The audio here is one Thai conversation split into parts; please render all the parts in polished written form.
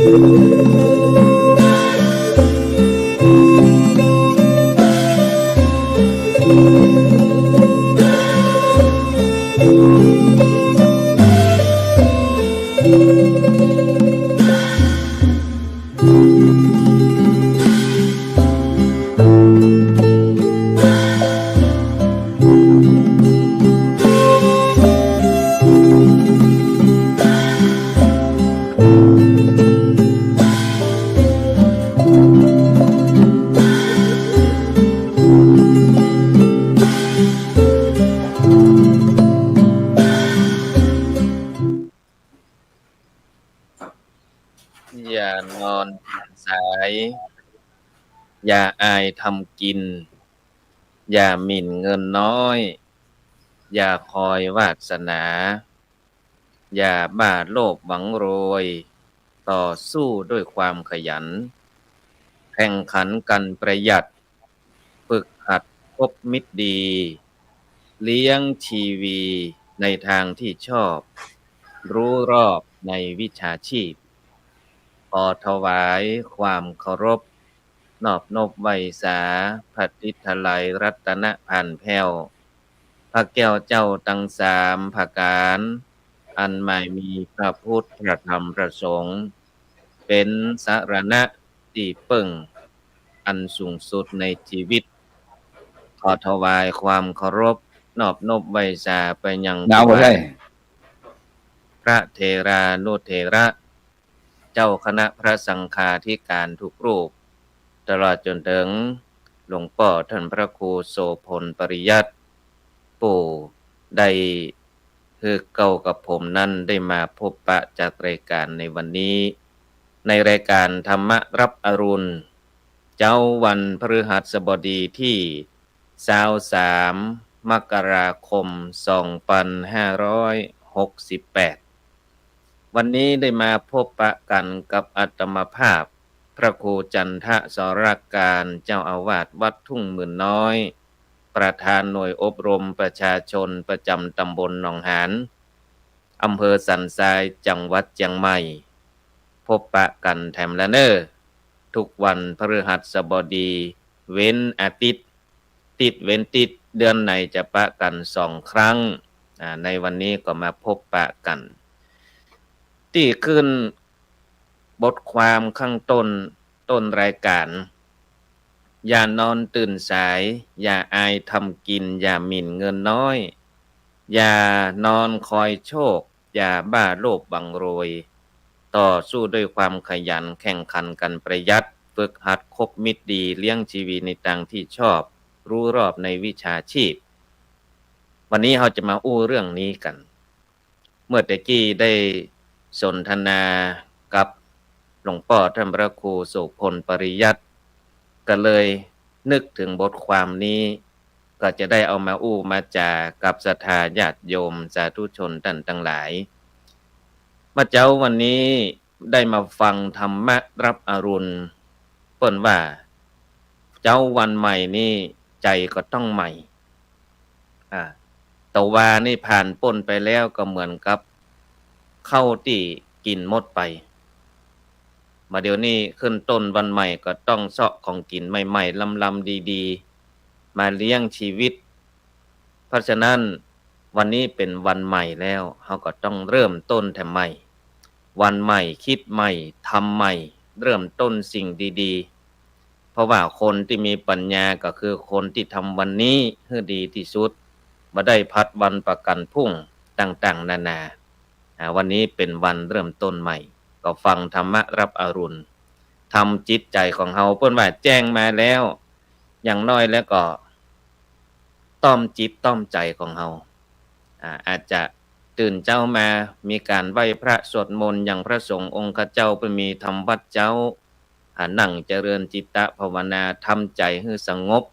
อย่านอนสายอย่าอายทำกินอย่าหมิ่นเงินน้อยอย่าคอยวาสนาอย่าบ้าโลภหวังรวยต่อสู้ด้วยความขยันแข่งขันกันประหยัดฝึกหัดคบมิตรดีเลี้ยงชีวีในทางที่ชอบรู้รอบในวิชาชีพขอถวายความเคารพนอบนบไหวสาพัทธิทไลยรัตนพันแพ้วพระแก้วเจ้าตั้งสามภาการอันไม่มีพระพุทธพระธรรมพระสงฆ์เป็นสรณะที่ปึ้งอันสูงสุดในชีวิตขอถวายความเคารพนอบนบไหวสาไปยังพระเถรานุเถระเจ้าคณะพระสังฆาธิการทุกรูปตลอดจนถึงหลวงพ่อท่านพระครูโสพลปริยัติปู่ได้คือเก่ากับผมนั้นได้มาพบปะจากรายการในวันนี้ในรายการธรรมรับอรุณเจ้าวันพฤหัสบดีที่23 มกราคม 2568วันนี้ได้มาพบปะกันกับอาตมาภาพพระครูจันทะสรการเจ้าอาวาสวัดทุ่งหมื่นน้อยประธานหน่วยอบรมประชาชนประจำตำบลหนองหานอำเภอสันทรายจังหวัดเชียงใหม่พบปะกันแถมละเนอทุกวันพฤหัสบดีเว้นอาทิตย์ติดเว้นติดเดือนไหนจะปะกัน2 ครั้งในวันนี้ก็มาพบปะกันที่ขึ้นบทความข้างต้นรายการอย่านอนตื่นสายอย่าอายทำกินอย่าหมิ่นเงินน้อยอย่านอนคอยโชคอย่าบ้าโลภหวังรวยต่อสู้ด้วยความขยันแข่งขันกันประหยัดฝึกหัดคบมิตรดีเลี้ยงชีวิตในทางที่ชอบรู้รอบในวิชาชีพวันนี้เราจะมาอู้เรื่องนี้กันเมื่อตะกี้ได้สนทนากับหลวงพ่อท่านพระครูโสพลปริยัติก็เลยนึกถึงบทความนี้ก็จะได้เอามาอู้มาจากับศรัทธาญาติโยมสาธุชนท่านทั้งหลายมาเจ้าวันนี้ได้มาฟังธรรมะรับอรุณเปิ้นว่าเจ้าวันใหม่นี่ใจก็ต้องใหม่ตะวานี่ผ่านพ้นไปแล้วก็เหมือนกับเข้าที่กินหมดไปมาเดี๋ยวนี้ขึ้นต้นวันใหม่ก็ต้องเสาะของกินใหม่ๆลำๆดีๆมาเลี้ยงชีวิตเพราะฉะนั้นวันนี้เป็นวันใหม่แล้วเราก็ต้องเริ่มต้นแต่ใหม่วันใหม่คิดใหม่ทำใหม่เริ่มต้นสิ่งดีๆเพราะว่าคนที่มีปัญญาก็คือคนที่ทำวันนี้ให้ดีที่สุดบ่ได้พัดวันประกันพรุ่งต่างๆนานาวันนี้เป็นวันเริ่มต้นใหม่ก็ฟังธรรมะรับอรุณทำจิตใจของเฮาเพิ่นว่าแจ้งมาแล้วอย่างน้อยแล้วก็ต้อมจิตต้อมใจของเฮาอาจจะตื่นเจ้ามามีการไหว้พระสวดมนต์อย่างพระสงฆ์องค์เจ้าเพิ่นมีทำวัดเจ้านั่งเจริญจิตตภาวนาทำใจให้สงบ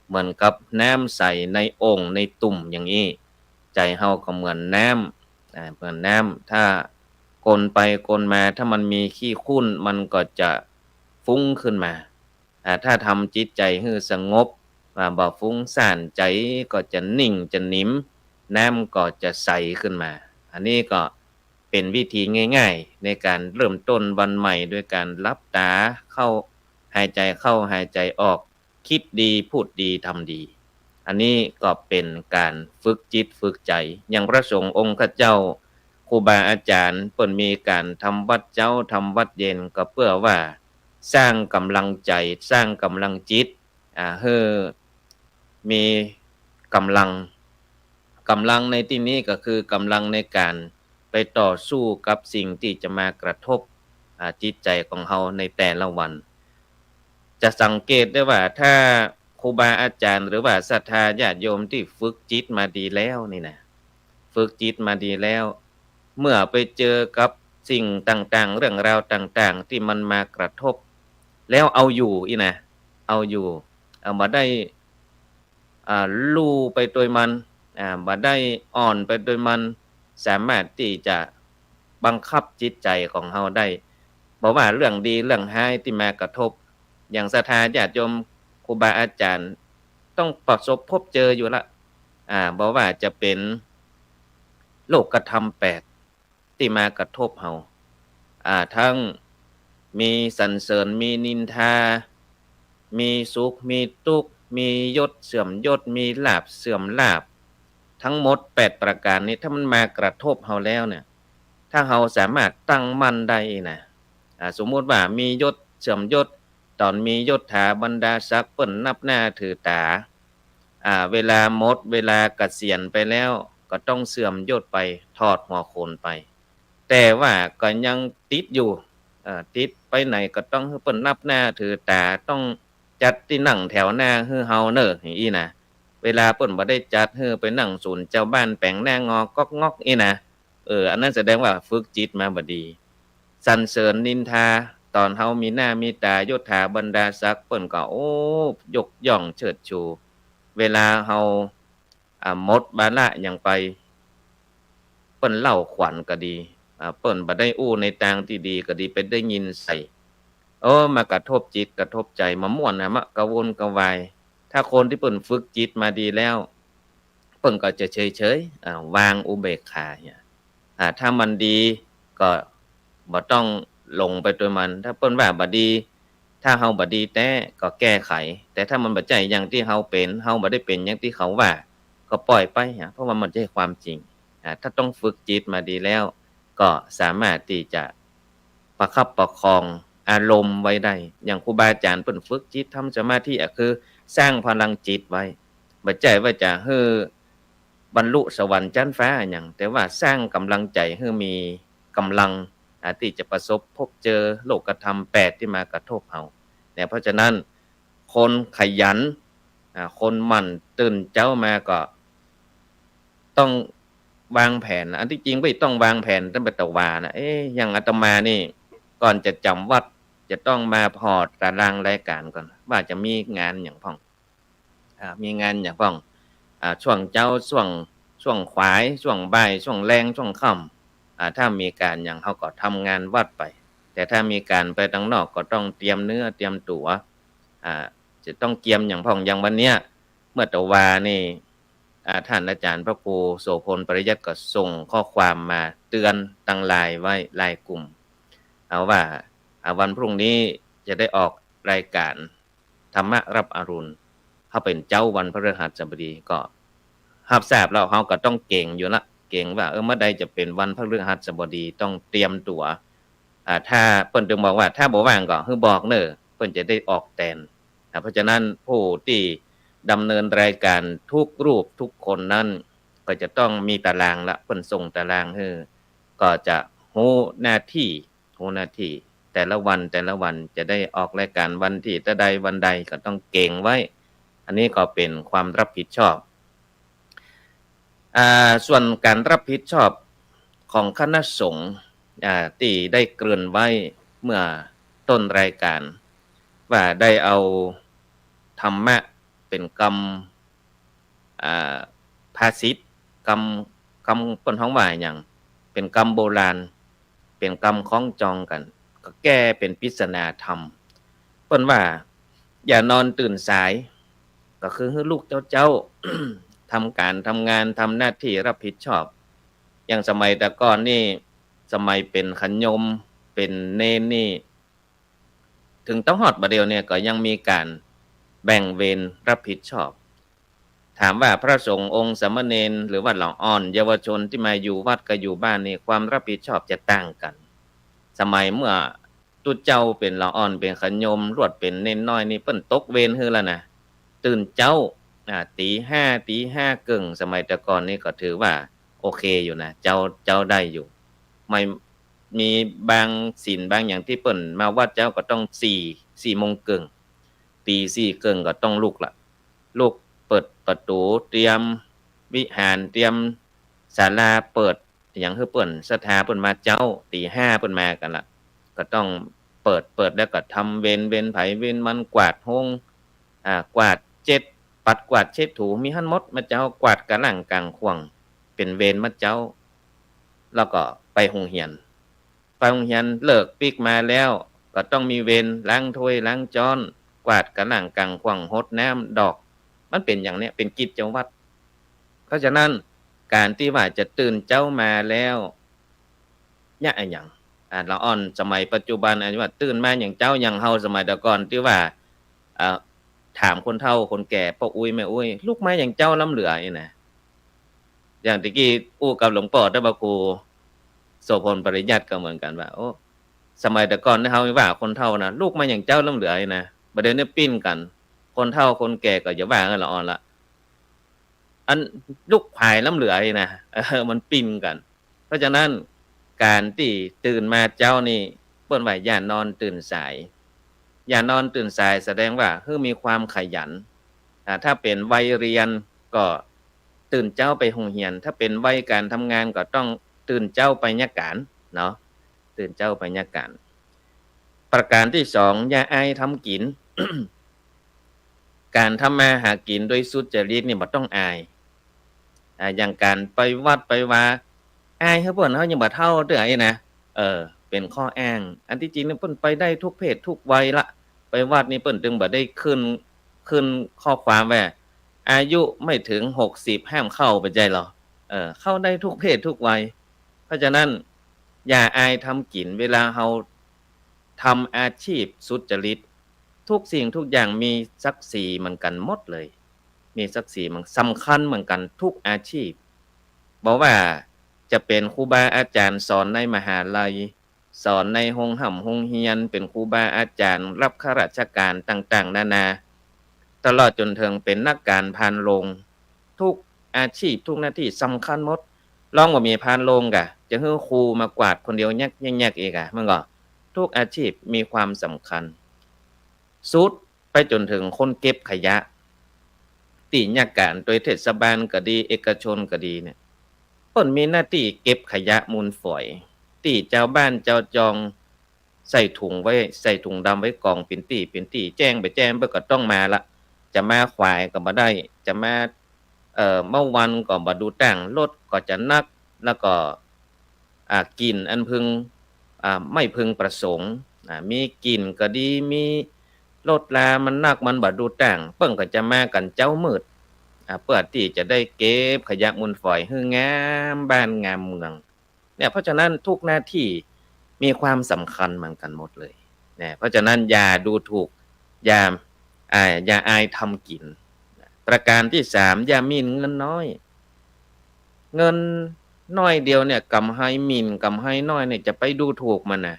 เหมือนกับน้ำใสในโอ่งในตุ่มอย่างนี้ใจเฮาก็เหมือนน้ำเหมือนน้ำถ้ากลไปกลมาถ้ามันมีขี้ขุ่นมันก็จะฟุ้งขึ้นมาถ้าทำจิตใจให้สงบบ่ฟุ้งซ่านใจก็จะนิ่งจะนิ่มน้ำก็จะใสขึ้นมาอันนี้ก็เป เป็นวิธีง่ายๆในการเริ่มต้นวันใหม่ด้วยการหลับตาเข้าหายใจเข้าหายใจออกคิดดีพูดดีทำดีอันนี้ก็เป็นการฝึกจิตฝึกใจอย่างพระสงฆ์องค์ข้าเจ้าครูบาอาจารย์เปิ่นมีการทำวัดเจ้าทำวัดเย็นก็เพื่อว่าสร้างกำลังใจสร้างกำลังจิตให้มีกำลังในที่นี้ก็คือกำลังในการไปต่อสู้กับสิ่งที่จะมากระทบจิตใจของเราในแต่ละวันจะสังเกตได้ว่าถ้าครูบาอาจารย์หรือว่าศรัทธาญาติโยมที่ฝึกจิตมาดีแล้วนี่นะฝึกจิตมาดีแล้วเมื่อไปเจอกับสิ่งต่างๆเรื่องราวต่างๆที่มันมากระทบแล้วเอาอยู่เอาอยู่เอามาได้ลู่ไปโดยมันมาได้อ่อนไปโดยมันสามารถที่จะบังคับจิตใจของเราได้เพราะว่าเรื่องดีเรื่องร้ายที่มากระทบอย่างศรัทธาญาติโยมครูบาอาจารย์ต้องประสบพบเจออยู่ละบอกว่าจะเป็นโลกธรรม8ที่มากระทบเราทั้งมีสรรเสริญมีนินทามีสุขมีทุกข์มียศเสื่อมยศมีลาภเสื่อมลาภทั้งหมด8ประการนี้ถ้ามันมากระทบเราแล้วเนี่ยถ้าเราสามารถตั้งมั่นได้นะสมมุติว่ามียศเสื่อมยศตอนมียศถาบรรดาศักดิ์เปิ้นนับหน้าถือตาเวลาหมดเวลาเกษียณไปแล้วก็ต้องเสื่อมยศไปทอดหัวโขนไปแต่ว่าก็ยังติดอยู่ติดไปไหนก็ต้องให้เปิ้นนับหน้าถือตาต้องจัดที่นั่งแถวหน้าให้เฮาเน้ออย่างนี้นะเวลาเปิ้นบ่ได้จัดให้ไปนั่งศูนย์เจ้าบ้านแปลงหน้างอก๊อกงอกนี่นะอันนั้นแสดงว่าฝึกจิตมาบ่ดีสรรเสริญนินทาตอนเฮามีหน้ามีตายศถาบรรดาศักดิ์เปิ้นก็ยกย่องเชิดชูเวลาเฮาหมดบาระหยังไปเปิ้นเล่าขวัญก็ดีเปิ้นบ่ได้อู้ในทางที่ดีก็ดีไปได้ยินใส่มากระทบจิตกระทบใจมาม่วนมากระวนกระวายถ้าคนที่เปิ้นฝึกจิตมาดีแล้วเปิ้นก็จะเฉยๆวางอุเบกขาเนี่ยถ้ามันดีก็บ่ต้องลงไปด้วยมันถ้าเปิ้นว่าบ่ดีถ้าเฮาบ่ดีแท้ก็แก้ไขแต่ถ้ามันบ่ใช่อย่างที่เฮาเป็นเฮาบ่ได้เป็นอย่างที่เขาว่าก็ปล่อยไปเพราะว่ามันใช่ความจริงถ้าต้องฝึกจิตมาดีแล้วก็สามารถที่จะประคับประคองอารมณ์ไว้ได้อย่างครูบาอาจารย์เพิ่นฝึกจิตทำสมาธิคือสร้างพลังจิตไว้บ่ใช่ว่าจะให้บรรลุสวรรค์ชั้นฟ้าหยังแต่ว่าสร้างกำลังใจให้มีกำลังที่จะประสบพบเจอโลกธรรม8ที่มากระทบเราเนี่ยเพราะฉะนั้นคนขยันคนหมั่นตื่นเจ้ามาก็ต้องวางแผนอันที่จริงไม่ต้องวางแผนตั้งแต่ตะวานะอย่างอาตมานี่ก่อนจะจำวัดจะต้องมาพอตารางรายการก่อนว่าจะมีงานอย่างพ่องมีงานอย่างพ่องช่วงเจ้าช่วงขวายช่วงบ่ายช่วงแรงช่วงค่ำถ้ามีการอย่างเขาก็ทำงานวัดไปแต่ถ้ามีการไปทางนอกก็ต้องเตรียมเนื้อเตรียมตั๋วจะต้องเตรียมอย่างพ่องอย่างวันเนี้ยเมื่อตะวานี่ท่านอาจารย์พระครูโสพลปริยัติก็ส่งข้อความมาเตือนตั้งไลน์ไว้ไลน์กลุ่มเอาว่าวันพรุ่งนี้จะได้ออกรายการธรรมะรับอรุณเขาเป็นเจ้าวันพฤหัสบดีก็รับทราบแล้วเขาก็ต้องเก่งอยู่ละเก่งว่าเมื่อใดจะเป็นวันพฤหัสบดีต้องเตรียมตั๋วถ้าเพิ่นถึงบอกว่าถ้าบ่ว่างก็คือบอกเน้อเพิ่นจะได้ออกแทนเพราะฉะนั้นผู้ที่ดำเนินรายการทุกรูปทุกคนนั้นก็จะต้องมีตารางละเพิ่นส่งตารางให้ก็จะรู้หน้าที่แต่ละวันจะได้ออกรายการวันที่ใดวันใดก็ต้องเก่งไว้อันนี้ก็เป็นความรับผิดชอบส่วนการรับผิดชอบของคณะสงฆ์ที่ได้เกริ่นไว้เมื่อต้นรายการว่าได้เอาธรรมะเป็นกรรมภาษิตกรรมเปิ้นฮ้องว่าหยังเป็นกรรมโบราณเป็นกรรมคล้องจองกันก็แก้เป็นปริศนาธรรมเปิ้นว่าอย่านอนตื่นสายก็คือให้ลูกเจ้า ทำการทำงานทำหน้าที่รับผิดชอบอย่างสมัยแต่ก่อนนี่ สมัยเป็นขันยมเป็นเนนนี่ถึงต้องฮอดบัดเดียวเนี่ยก็ยังมีการแบ่งเวรรับผิดชอบถามว่าพระสงฆ์องค์สามเณรหรือว่าเหล่าอ่อนเยาวชนที่มาอยู่วัดกับอยู่บ้านนี่ความรับผิดชอบจะต่างกันสมัยเมื่อตุเจ้าเป็นเหล่าอ่อนเป็นขันยมรวดเป็นเน้นน้อยนี่เปิ้นตกเวรฮือแล้วนะตื่นเจ้าตี 5เกิงสมัยแต่ก่อนนี่ก็ถือว่าโอเคอยู่นะเจ้าได้อยู่ไม่มีบางศีลบางอย่างที่เปิ้นมาวัดเจ้าก็ต้อง4โมงเกิงตี 4เกิงก็ต้องลุกละลุกเปิดประตูเตรียมวิหารเตรียมศาลาเปิดอย่างคือเปิ้นศรัทธาเปิ้นมาเจ้าตี 5เปิ้นมากันละก็ต้องเปิดแล้วก็ทำเว้นไผเว้นมันกวาดห้องกวาดเช็ดปัดกวาดเช็ดถูมีหั้นหมดมาเจ้ากวาดกะหลังกลางขวางเป็นเวรมาเจ้าแล้วก็ไปโรงเรียนเลิกปิกมาแล้วก็ต้องมีเวรล้างถ้วยล้างจานกวาดกะหลังกลางขวางรดน้ำดอกมันเป็นอย่างเนี้ยเป็นกิจวัตรเพราะฉะนั้นการที่ว่าจะตื่นเจ้ามาแล้วยะอะหยังละอ่อนสมัยปัจจุบันอันว่าตื่นมาอย่างเจ้าอย่างเฮาสมัยแต่ก่อนที่ว่าอ่าถามคนเฒ่าคนแก่พ่ออุ้ยแม่อุ้ยลูกมาอย่างเจ้าล้ำเหลือนี่นะอย่างตะกี้อู้กับหลวงพ่อแต่ว่าครูโสพลปริยัติก็เหมือนกันว่าโอ้สมัยแต่ก่อนเฮาว่าคนเฒ่านะลูกมาอย่างเจ้าล้ำเหลือนี่นะบัดเดี๋ยวนี้ปิ้นกันคนเฒ่าคนแก่ก็อย่าว่ากันละอ่อนละอันลูกผายล้ำเหลือนี่นะมันปิ้นกันเพราะฉะนั้นการที่ตื่นมาเจ้านี่เปิ้นว่าอย่านอนตื่นสายอย่านอนตื่นสายแสดงว่ามีความขยันถ้าเป็นวัยเรียนก็ตื่นเจ้าไปโรงเรียนถ้าเป็นวัยการทำงานก็ต้องตื่นเจ้าไปยะการเนาะตื่นเจ้าไปยะการประการที่2อย่าอายทำกิน การทำมาหากินโดยสุจริตนี่บ่ต้องอายอย่างการไปวัดไปวาอายคือเพิ่นเฮายังบ่เท่าเด้อไอ้นะเป็นข้ออ้างอันที่จริงเนี่ยเพิ่นไปได้ทุกเพศทุกวัยละไปวัดนี่เพิ่นจึงบ่ได้ขึ้นข้อความว่าอายุไม่ถึง60ห้ามเข้าไปใจเหรอเข้าได้ทุกเพศทุกวัยเพราะฉะนั้นอย่าอายทำกินเวลาเฮาทำอาชีพสุจริตทุกสิ่งทุกอย่างมีศักดิ์ศรีเหมือนกันหมดเลยมีศักดิ์ศรีมันสำคัญเหมือนกันทุกอาชีพบ่ว่าจะเป็นครูบาอาจารย์สอนในมหาลัยสอนในโรงหำโรงเรียนเป็นครูบาอาจารย์รับข้าราชการต่างๆนานาตลอดจนถึงเป็นนักการพานโรงทุกอาชีพทุกหน้าที่สำคัญหมดลองบ่มีพานโรงกะจะให้ครูมากวาดคนเดียวยักๆอีกอะมันก็ทุกอาชีพมีความสำคัญสุดไปจนถึงคนเก็บขยะที่ราชการโดยเทศบาลก็ดีเอกชนก็ดีเนี่ยเพิ่นมีหน้าที่เก็บขยะมูลฝอยที่เจ้าบ้านเจ้าจองใส่ถุงไว้ใส่ถุงดำไว้กองเป็นตี้แจ้งเพิ่นก็ต้องมาละจะมาขวายก็บ่ได้จะมาเมื่อวันก็บ่ดูตั้งรถก็จะหนักแล้วก็กลิ่นอันพึงไม่พึงประสงค์มีกลิ่นก็ดีมีรถลามันหนักมันบ่ดูตั้งเพิ่นก็จะมากันเจ้ามืดเพื่อที่จะได้เก็บขยะมูลฝอยให้งามบ้านงามเมืองเนี่ยเพราะฉะนั้นทุกหน้าที่มีความสำคัญเหมือนกันหมดเลยเนี่ยเพราะฉะนั้นอย่าดูถูกอย่าอายทำกินประการที่3อย่าหมิ่นเงินน้อยเงินน้อยเดียวเนี่ยกำไห้หมิ่นกำไห้น้อยเนี่ยจะไปดูถูกมันนะ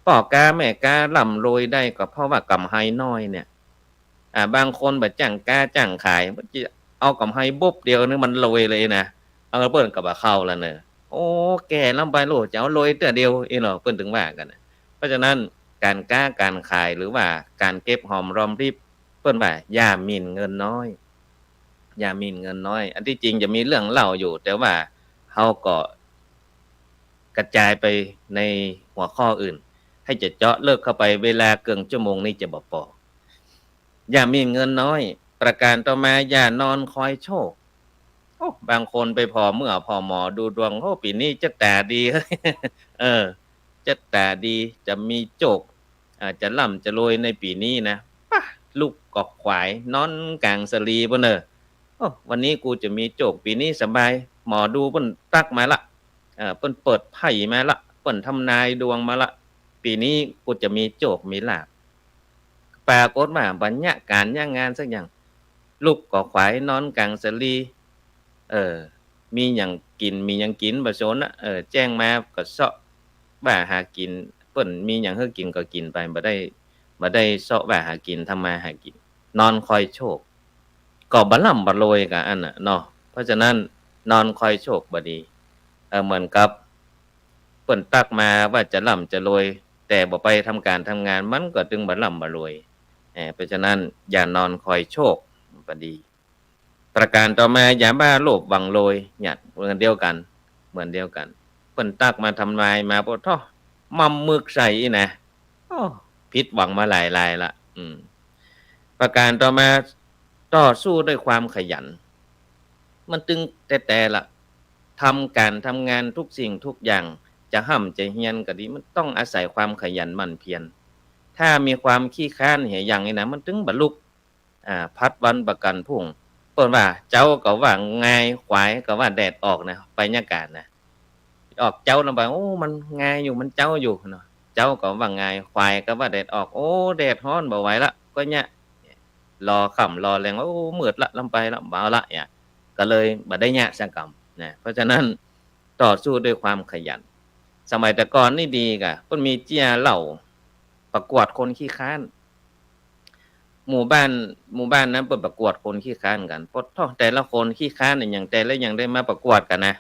พ่อกาแม่การ่ำรวยได้ก็เพราะว่ากำไห้น้อยเนี่ยบางคนบ่จ้างกาจ้างขายมันจะเอากำไห้บบเดียวนึงมันรวยเลยนะเอาเปิ้นก็บ่เข้าแล้วเด้อโอ้แก่ลำไปโลดจะเอารวยเตื้อเดียวอีเหรอเพิ่นถึงว่ากันนะเพราะฉะนั้นการค้าการขายหรือว่าการเก็บหอมรอมริบเพิ่นว่าอย่าหมิ่นเงินน้อยอย่าหมิ่นเงินน้อยอันที่จริงจะมีเรื่องเล่าอยู่แต่ว่าเฮาก็กระจายไปในหัวข้ออื่นให้จะเจาะเลิกเข้าไปเวลาเกินชั่วโมงนี้จะบ่พออย่าหมิ่นเงินน้อยประการต่อมาอย่านอนคอยโชคโอ้บางคนไปพอหมอดูดวงโอ้ปีนี้จะตาดีเฮ้ย เออจะตาดีจะมีโชคจะร่ำจะรวยในปีนี้นะป่ะลูกกอกขวายนอนกลางสลีบ่เด้อโอ้วันนี้กูจะมีโชคปีนี้สบายหมอดูเพิ่นตักมาละเพิ่นเปิดไพ่มาละเปิ้น ปิ่นทำนายดวงมาละปีนี้กูจะมีโชคมีลาภปรากฏว่าบรรยากาศย่างงานสักอย่างลูกก็ขวายนอนกลางสลีเออมีหยังกินมีหยังกินบ่สนน่ะแจ้งมาก็เซาะบ้าหากินเปิ้นมีหยังให้กินก็กินไปบ่ได้เซาะบ้าหากินทำมาหากินนอนคอยโชคก็บ่ร่ำบ่รวยกะอันน่ะเนาะเพราะฉะนั้นนอนคอยโชคบ่ดีเหมือนกับเปิ้นตักมาว่าจะร่ำจะรวยแต่บ่ไปทำการทำงานมันก็จึงบ่ร่ำบ่รวยเพราะฉะนั้นอย่านอนคอยโชคบ่ดีประการต่อมาอย่าบ้าโลภหวังรวยเนี่ยเหมือนเดียวกันเปิ้นตักมาทำนายมาบ่ท้อม่ำมึกใส่อีนะโอ้ผิดหวังมาหลายรายละประการต่อมาต่อสู้ด้วยความขยันมันตึงแต่ละทำการทำงานทุกสิ่งทุกอย่างจะห่ำจะเฮียนก็ดีมันต้องอาศัยความขยันหมั่นเพียรถ้ามีความขี้ค้านเหี่ยอย่างนี้นะมันถึงบรรลุพัดวันประกันพรุ่งเปิ้นว่าเจ้าก็ว่าง่ายขวายก็ว่าแดดออกนะไปยากาศนะออกเจ้าลำบากโอ้มันง่ายอยู่มันเจ้าอยู่เนาะเจ้าก็ว่าง่ายควายก็ว่าแดดออกโอ้แดดร้อนบ่ไหวละก็เนี่ยรอค่ำรอแรงโอ้มืดละลำไปละบ่เอาละเนี่ยก็เลยบ่ได้ยะสักกรรมนะเพราะฉะนั้นต่อสู้ด้วยความขยันสมัยแต่ก่อนนี่ดีกะเพิ่นมีเจียเหล่าประกวดคนขี้คร้านหมู่บ้านนั้นเปิดประกวดคนขี้คร้านกันปดท้อแต่ละคนขี้คร้านเนี่ยอย่างแต่ละอย่างได้มาประกวดกันนะ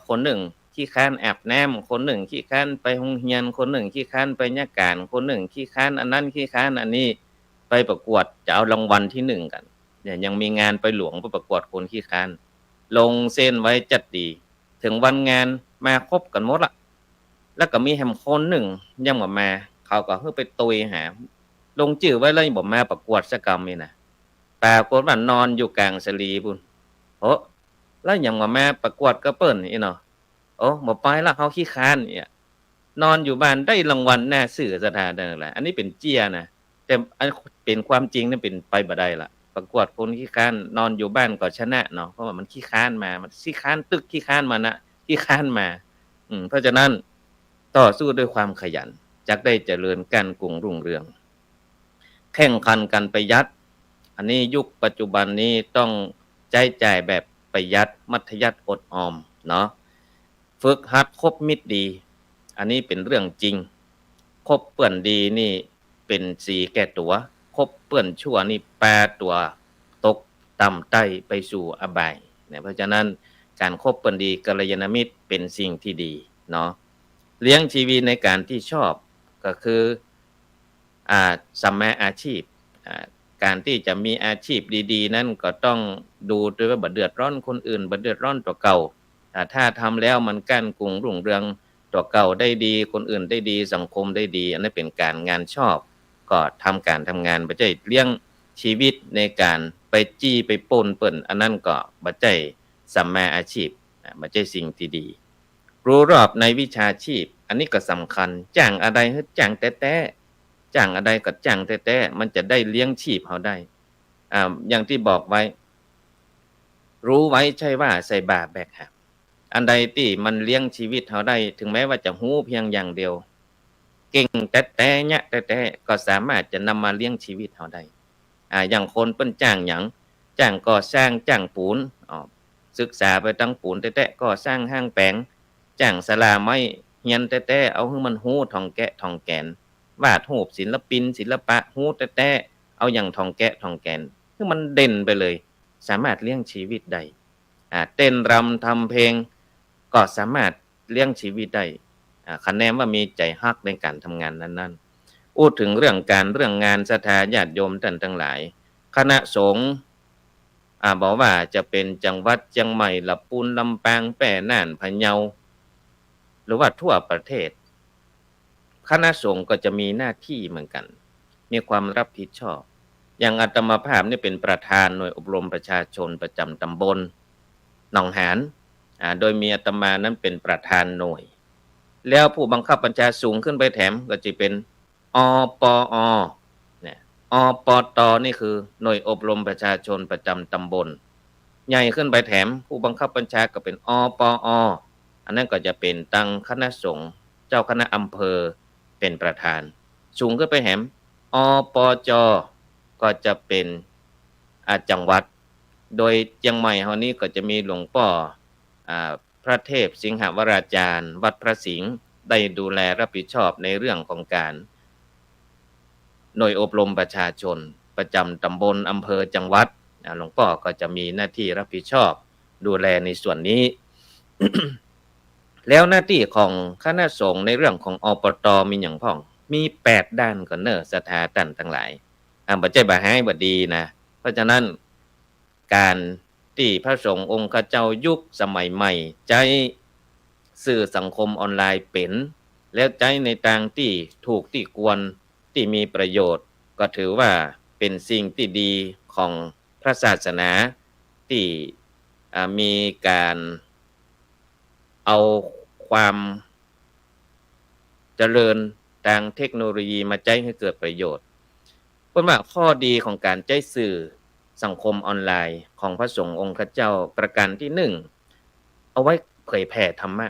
คนหนึ่งขี้คร้านอาบน้ำคนหนึ่งขี้คร้านไปโรงเรียนคนหนึ่งขี้คร้านไปราชการคนหนึ่งขี้คร้านอันนั้นขี้คร้านอันนี้ไปประกวดจะเอารางวัลที่หนึ่งกันเนี่ยยังมีงานไปหลวงไปประกวดคนขี้คร้านลงเส้นไว้จัดดีถึงวันงานมาครบกันหมดละแล้วก็มีแฮมคนหนึ่งยังบ่มาเขาก็เฮ้อไปตุยหาลงชื่อไว้เลยบ่มาประกวดสักกรรมนี่นะปรากฏว่านอนอยู่กลางสลีพุ่นโอ้แล้วยังบ่มาประกวดก็เปิ้นอีเนาะโอ้บ่ไปละเขาขี้คร้านเนี่ยนอนอยู่บ้านได้รางวัลน่าซื่อสถานนั่นแหละอันนี้เป็นเจี้ยนะแต่อันเป็นความจริงนี่เป็นไปบ่ได้ล่ะประกวดคนขี้คร้านนอนอยู่บ้านก็ชนะเนาะเพราะว่ามันขี้คร้านมามันขี้คร้านตึกขี้คร้านมานะขี้คร้านมาเพราะฉะนั้นต่อสู้ด้วยความขยันจักได้เจริญก้านกุงรุ่งเรืองแข่งขันกันประหยัดอันนี้ยุคปัจจุบันนี้ต้องใช้จ่ายแบบประหยัดมัธยัสถ์อดออมเนาะฝึกหัดคบมิตรดีอันนี้เป็นเรื่องจริงคบเพื่อนดีนี่เป็นสีแก่ตัวคบเพื่อนชั่วนี่แปรตัวตกต่ำใต้ไปสู่อบายเนี่ยเพราะฉะนั้นการคบเพื่อนดีกัลยาณมิตรเป็นสิ่งที่ดีเนาะเลี้ยงชีวิตในการที่ชอบก็คือสัมมาอาชีพการที่จะมีอาชีพดีๆนั้นก็ต้องดูด้วยว่าบ่เดือดร้อนคนอื่นบ่เดือดร้อนตัวเก่าถ้าทำแล้วมันก้านกุงรุ่งเรืองตัวเก่าได้ดีคนอื่นได้ดีสังคมได้ดีอันนั้นเป็นการงานชอบก็ทำการทำงานบ่ใช่เลี้ยงชีวิตในการไปจี้ไปปล้นเปิ้นอันนั้นก็บ่ใช่สัมมาอาชีพบ่ใช่สิ่งที่ดีรู้รอบในวิชาชีพอันนี้ก็สำคัญจ้างอะไรให้จ้างแต๊ะจ้างอะไรก็จ้างแต๊ะมันจะได้เลี้ยงชีพเฮาได้อย่างที่บอกไว้รู้ไว้ใช่ว่าใส่บาแบกหักอันใดที่มันเลี้ยงชีวิตเฮาได้ถึงแม้ว่าจะฮู้เพียงอย่างเดียวเก่งแต๊ะเนี่ยแต๊ะก็สามารถจะนำมาเลี้ยงชีวิตเฮาได้อย่างคนเปิ้นจ้างหยังจ้างก่อสร้างจ้างปูนศึกษาไปตั้งปูนแต๊ะก่อสร้างห้างแปลงจ้างศาลาไม้เฮียนแต๊ะเอาให้มันฮู้ท่องแกะท่องแกนวาดรูปศิลปินศิลปะฮู้แต๊ะเอาอย่างท่องแกะท่องแกนคือมันเด่นไปเลยสามารถเลี้ยงชีวิตได้เต้นรำทำเพลงก็สามารถเลี้ยงชีวิตได้คะแนนว่ามีใจฮักในการทำงานนั้นๆพูดถึงเรื่องงานศรัทธาญาติโยมท่านทั้งหลายคณะสงฆ์บอกว่าจะเป็นจังหวัดเชียงใหม่ลำพูนลำปางแปร่น่านพะเยาหรือว่าทั่วประเทศคณะสงฆ์ก็จะมีหน้าที่เหมือนกันมีความรับผิดชอบอย่างอาตมาภาพนี่เป็นประธานหน่วยอบรมประชาชนประจำตำบลหนองหานโดยมีอาตมานั้นเป็นประธานหน่วยแล้วผู้บังคับบัญชาสูงขึ้นไปแถมก็จะเป็นอปอเนี่ยอปตนี่คือหน่วยอบรมประชาชนประจำตำบลใหญ่ขึ้นไปแถมผู้บังคับบัญชาก็เป็นอปออันนั้นก็จะเป็นตั้งคณะสงฆ์ จ้าคณะอำเภอเป็นประธานสูงขึ้นไปแหมอปจก็จะเป็นจังหวัดโดยเชียงใหม่เฮานี้ก็จะมีหลวงพ่อพระเทพสิงหวราจารย์วัดพระสิงห์ได้ดูแลรับผิดชอบในเรื่องของการหน่วยอบรมประชาชนประจำตำบลอำเภอจังหวัดหลวงพ่อก็จะมีหน้าที่รับผิดชอบดูแลในส่วนนี้ แล้วหน้าที่ของคณะสงฆ์ในเรื่องของอบตมีอย่างพ่องมี8ด้านก่อนเนอสถาตันทั้งหลายบ่ใจบ่หายบ่ดีนะเพราะฉะนั้นการที่พระสงฆ์องค์ข้าเจ้ายุคสมัยใหม่ใจสื่อสังคมออนไลน์เป็นแล้วใจในทางที่ถูกที่ควรที่มีประโยชน์ก็ถือว่าเป็นสิ่งที่ดีของพระศาสนาที่มีการเอาความเจริญทางเทคโนโลยีมาใช้ให้เกิดประโยชน์เพราะว่าข้อดีของการใช้สื่อสังคมออนไลน์ของพระสงฆ์องค์ข้าเจ้าประการที่1เอาไว้เผยแผ่ธรรมะ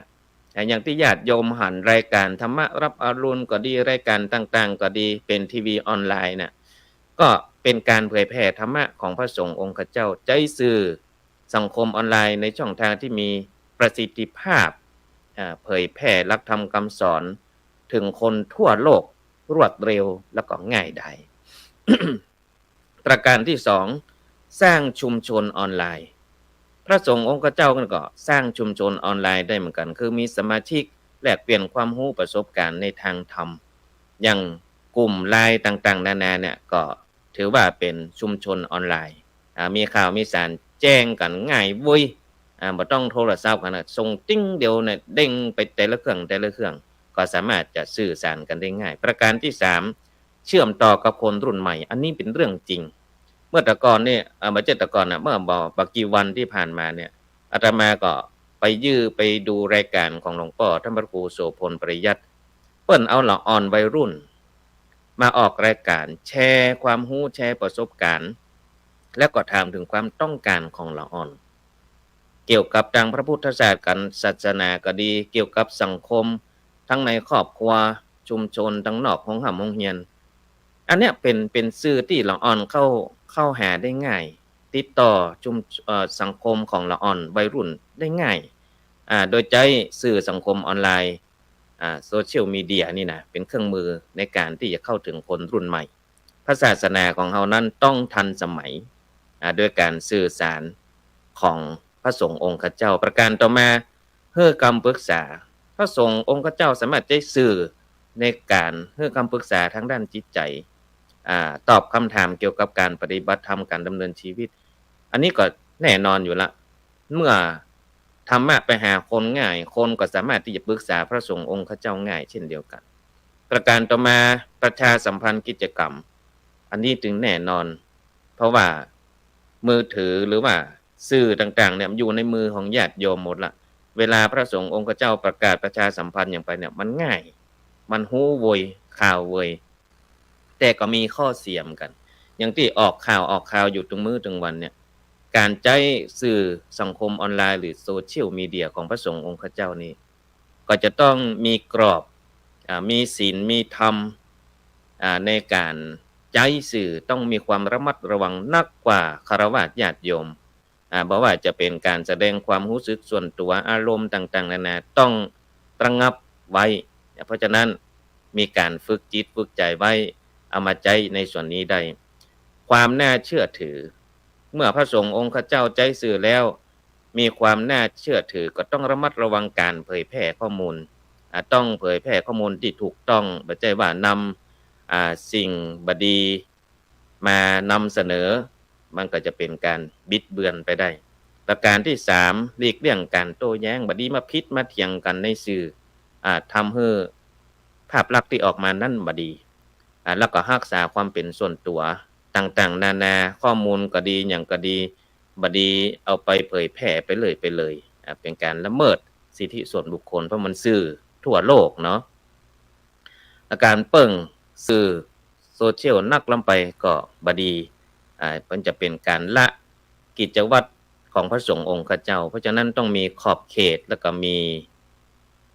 อย่างที่ญาติโยมหันรายการธรรมะรับอรุณก็ดีรายการต่างๆก็ดีเป็นทีวีออนไลน์น่ะก็เป็นการเผยแผ่ธรรมะของพระสงฆ์องค์ข้าเจ้าใช้สื่อสังคมออนไลน์ในช่องทางที่มีประสิทธิภาพเผยแผ่หลักธรรมคำสอนถึงคนทั่วโลกรวดเร็วแล้วก็ง่ายดาย ประการที่2สร้างชุมชนออนไลน์พระสงฆ์องค์เจ้าก็สร้างชุมชนออนไลน์ได้เหมือนกันคือมีสมาชิกแลกเปลี่ยนความรู้ประสบการณ์ในทางธรรมอย่างกลุ่มไลน์ต่างๆนานาเนี่ยก็ถือว่าเป็นชุมชนออนไลน์มีข่าวมีสารแจ้งกันง่ายวุ้ยบ่ต้องโทรศัพท์กันนะส่งติ้งเดียวเนี่ยเด้งไปแต่ละเครื่องก็สามารถจะสื่อสารกันได้ง่ายประการที่3เชื่อมต่อกับคนรุ่นใหม่อันนี้เป็นเรื่องจริงเมื่อแต่ก่อนเนี่ยเมื่อบักกี่วันที่ผ่านมาเนี่ยอาตมาก็ไปดูรายการของหลวงพ่อท่านพระครูโสพลปริยัติเปิ้นเอาละอ่อนวัยรุ่นมาออกรายการแชร์ความรู้แชร์ประสบการณ์แล้วก็ถามถึงความต้องการของละอ่อนเกี่ยวกับทางพระพุทธศาสนาก็ดีเกี่ยวกับสังคมทั้งในครอบครัวชุมชนทั้งนอกของห้องเรียนอันเนี้ยเป็นสื่อที่ละอ่อนเข้าหาได้ง่ายติดต่อสังคมของละอ่อนวัยรุ่นได้ง่ายโดยใช้สื่อสังคมออนไลน์โซเชียลมีเดียนี่นะเป็นเครื่องมือในการที่จะเข้าถึงคนรุ่นใหม่พระศาสนาของเฮานั้นต้องทันสมัยด้วยการสื่อสารของพระสงฆ์องค์ข้าเจ้าประการต่อมาให้คำปรึกษาพระสงฆ์องค์ข้าเจ้าสามารถใช้สื่อในการให้คำปรึกษาทางด้านจิตใจตอบคำถามเกี่ยวกับการปฏิบัติธรรมการดำเนินชีวิตอันนี้ก็แน่นอนอยู่ละเมื่อธรรมะไปหาคนง่ายคนก็สามารถที่จะปรึกษาพระสงฆ์องค์ข้าเจ้าง่ายเช่นเดียวกันประการต่อมาประชาสัมพันธ์กิจกรรมอันนี้ถึงแน่นอนเพราะว่ามือถือหรือว่าสื่อต่างๆเนี่ยอยู่ในมือของญาติโยมหมดละเวลาพระสงฆ์องค์ข้าเจ้าประกาศประชาสัมพันธ์อย่างไปเนี่ยมันง่ายมันฮู้โวยข่าวโวยแต่ก็มีข้อเสียมกันอย่างที่ออกข่าวอยู่ทุกมื้อทุกวันเนี่ยการใช้สื่อสังคมออนไลน์หรือโซเชียลมีเดียของพระสงฆ์องค์ข้าเจ้านี้ก็จะต้องมีกรอบมีศีลมีธรรมในการใช้สื่อต้องมีความระมัดระวังนักกว่าฆราวาสญาติโยมบ่ว่าจะเป็นการแสดงความรู้สึกส่วนตัวอารมณ์ต่างๆนานาต้องระงับไว้เพราะฉะนั้นมีการฝึกจิตฝึกใจไว้เอามาใช้ในส่วนนี้ได้ความน่าเชื่อถือเมื่อพระสงฆ์องค์ข้าเจ้าใช้สื่อแล้วมีความน่าเชื่อถือก็ต้องระมัดระวังการเผยแพร่ข้อมูลต้องเผยแพร่ข้อมูลที่ถูกต้องบ่ใช่ว่านำสิ่งบดีมานำเสนอมันก็จะเป็นการบิดเบือนไปได้ประการที่3หลีกเลี่ยงการโต้แย้งบดีมาพิษมาเถียงกันในสื่อทำให้ภาพลักษณ์ที่ออกมานั่นบดีแล้วก็รักษาความเป็นส่วนตัวต่างๆนานาข้อมูลก็ดีอย่างก็ดีบดีเอาไปเผยแพร่ไปเลยเป็นการละเมิดสิทธิส่วนบุคคลเพราะมันสื่อทั่วโลกเนาะอาการเปิ่งสื่อโซเชียลนักลำไปก็บดีมันจะเป็นการละกิจวัตรของพระสงฆ์องค์ข้าเจ้าเพราะฉะนั้นต้องมีขอบเขตแล้วก็มี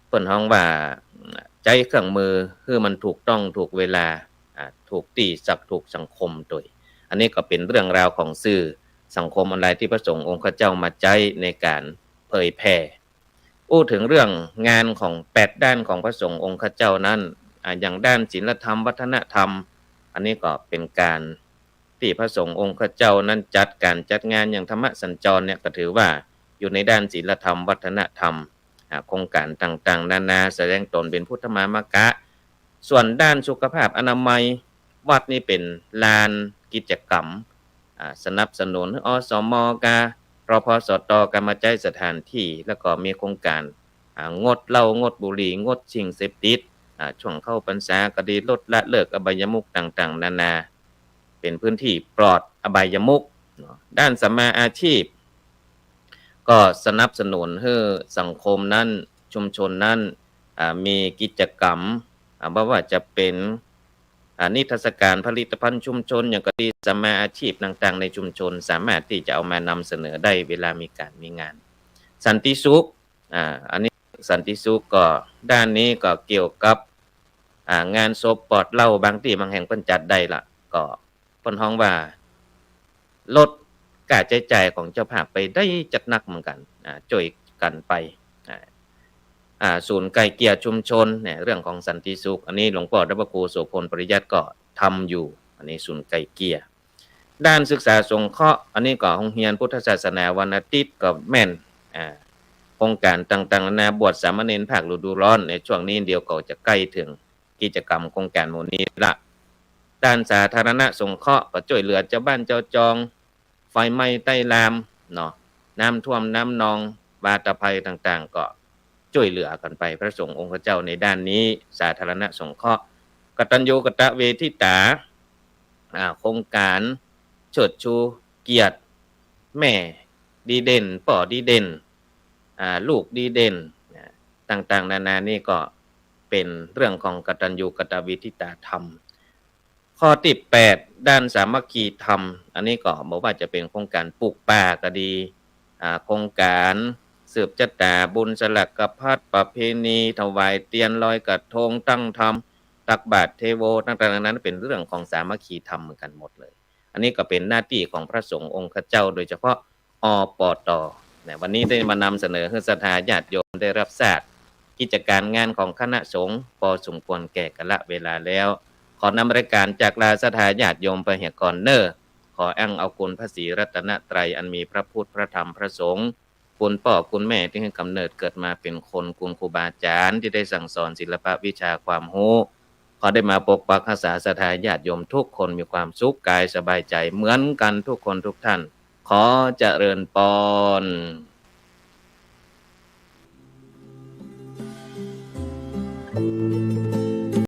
เปิ้นฮ้องว่า ใจเครื่องมือคือมันถูกต้องถูกเวลาถูกตีสักถูกสังคมโดยอันนี้ก็เป็นเรื่องราวของสื่อสังคมออนไลน์ที่พระสงฆ์องค์ข้าเจ้ามาใช้ในการเผยแผ่อู้ถึงเรื่องงานของ8ด้านของพระสงฆ์องค์ข้าเจ้านั้นอย่างด้านศีลธรรมวัฒนธรรมอันนี้ก็เป็นการที่พระสงฆ์องค์ข้าเจ้านั้นจัดงานอย่างธรรมสัญจรเนี่ยก็ถือว่าอยู่ในด้านศีลธรรมวัฒนธรรมโครงการต่างๆนานาแสดงตนเป็นพุทธมามกะส่วนด้านสุขภาพอนามัยวัดนี่เป็นลานกิจกรรมสนับสนุนอสมกรพสตการมาใช้สถานที่แล้วก็มีโครงการงดเหล้างดบุหรี่งดสิ่งเสพติดช่วงเข้าพรรษาก็ดีลดละเลิกอบายมุขต่างๆนานาเป็นพื้นที่ปลอดอบายมุขด้านสัมมาอาชีพก็สนับสนุนให้สังคมนั้นชุมชนนั้นมีกิจกรรมไม่ว่าจะเป็นนิทรรศการผลิตภัณฑ์ชุมชนอย่างก็ดีสัมมาอาชีพต่างๆในชุมชนสามารถที่จะเอามานำเสนอได้เวลามีการมีงานสันติสุขอันนี้สันติสุขก็ด้านนี้ก็เกี่ยวกับงานศพปลอดเหล้าบางที่บางแห่งเพิ่นจัดได้ละก็เพิ่นฮ้องว่าลดค่าใช้จ่ายของเจ้าภาพไปได้จัดหนักเหมือนกันช่วยกันไปศูนย์ไก่เกลี่ยชุมชนเนี่ยเรื่องของสันติสุขอันนี้หลวงพ่อพระครูโสพลปริยัติก็ทำอยู่อันนี้ศูนย์ไก่เกลี่ยด้านศึกษาสงเคราะห์อันนี้ก็โรงเรียนพุทธศาสนาวันอาทิตย์ก็แม่นโครงการต่างๆนานาบวชสามเณรภาคฤดูร้อนในช่วงนี้เดียวก็จะใกล้ถึงกิจกรรมโครงการหมู่นี้ละด้านสาธารณสงเคราะห์ก็ช่วยเหลือเจ้าบ้านเจ้าจองไฟไหม้ใต้ลามเนาะน้ำท่วมน้ำนองบาตภัยต่างๆก็ช่วยเหลือกันไปพระสงฆ์องค์เจ้าในด้านนี้สาธารณสงเคราะห์กตัญญูกตเวทิตาโครงการเชิดชูเกียรติแม่ดีเด่นป่อดีเด่นลูกดีเด่นต่างๆนานานี่ก็เป็นเรื่องของกตัญญูกตเวทิตาธรรมข้อที่8ด้านสามัคคีธรรมอันนี้ก็บอกว่าจะเป็นโครงการปลูกป่าก็ดีโครงการสืบชะตาบุญสลักกภัตประเพณีถวายเตียนลอยกระทงตั้งธรรมตักบาตรเทโวต่างๆนั้นเป็นเรื่องของสามัคคีธรรมเหมือนกันหมดเลยอันนี้ก็เป็นหน้าที่ของพระสงฆ์องค์ข้าเจ้าโดยเฉพาะอปตวันนี้ได้มานำเสนอให้ศรัทธาญาติโยมได้รับทราบกิจการงานของคณะสงฆ์พอสมควรแก่กาลเวลาแล้วขอนำรายการจากลาศรัทธาญาติโยมไปเหียก่อนเนอขออ้างเอาคุณพระศรีรัตนตรัยอันมีพระพุทธพระธรรมพระสงฆ์คุณพ่อคุณแม่ที่ให้กำเนิดเกิดมาเป็นคนคุณครูบาอาจารย์ที่ได้สั่งสอนศิลปะวิชาความรู้ขอได้มาปกปักรักษาศรัทธาญาติโยมทุกคนมีความสุขกายสบายใจเหมือนกันทุกคนทุกท่านขอเจริญพร